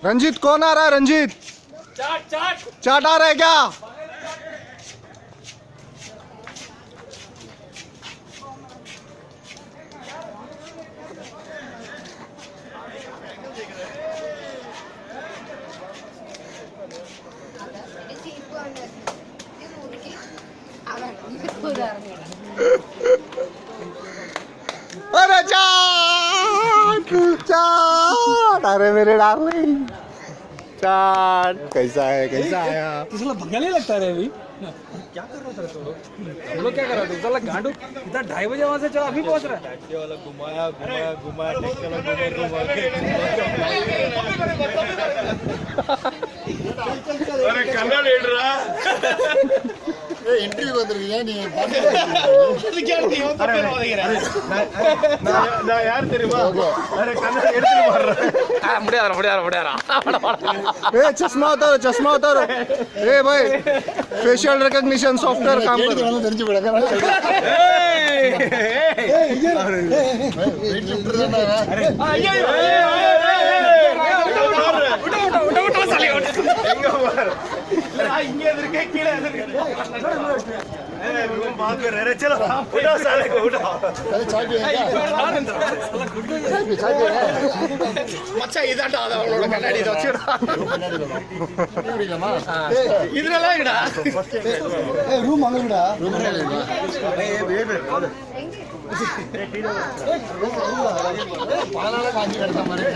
रंजीत कौन आ रहा है? रंजीत चाट चाट चाट आ रहा है क्या? अरे चाट चाट, अरे मेरे डार्लिंग चाट, कैसा है? कैसा आया? तुझला भगायला लगता रे अभी क्या कर रहा था तू लोग? क्या कर रहा था साला गांडू? इतना 2:30 बजे वहां से चला अभी पहुंच रहा है। टैक्सी वाला घुमाया घुमाया घुमाया टैक्सी वाला अरे कन्नड़ हेड रहा इंटरव्यू ಬಂದಿರಲಿಲ್ಲ ನೀವು நான் யார் தெரியுமா? अरे कन्नड़ எடுத்து மாறற முடியாதா ए चश्मा उतारो ए भाई फेशियल रिकॉग्निशन सॉफ्टवेयर काम कर தெரிஞ்சு விடுங்க अरे இங்க எதிர்க்க கீழ எதிர்க்க रूम बात कर रहे चलो उठो साले को उठो अरे चाय पिएगा चाय पिएगा மச்சா இதாண்டா அவளோட கண்ணாடி இத வச்சுடா குடிக்கலாமா இதெல்லாம் எங்கடா ரூம் அங்கடா ரூம் பாலால காஞ்சி கிடந்த மாதிரி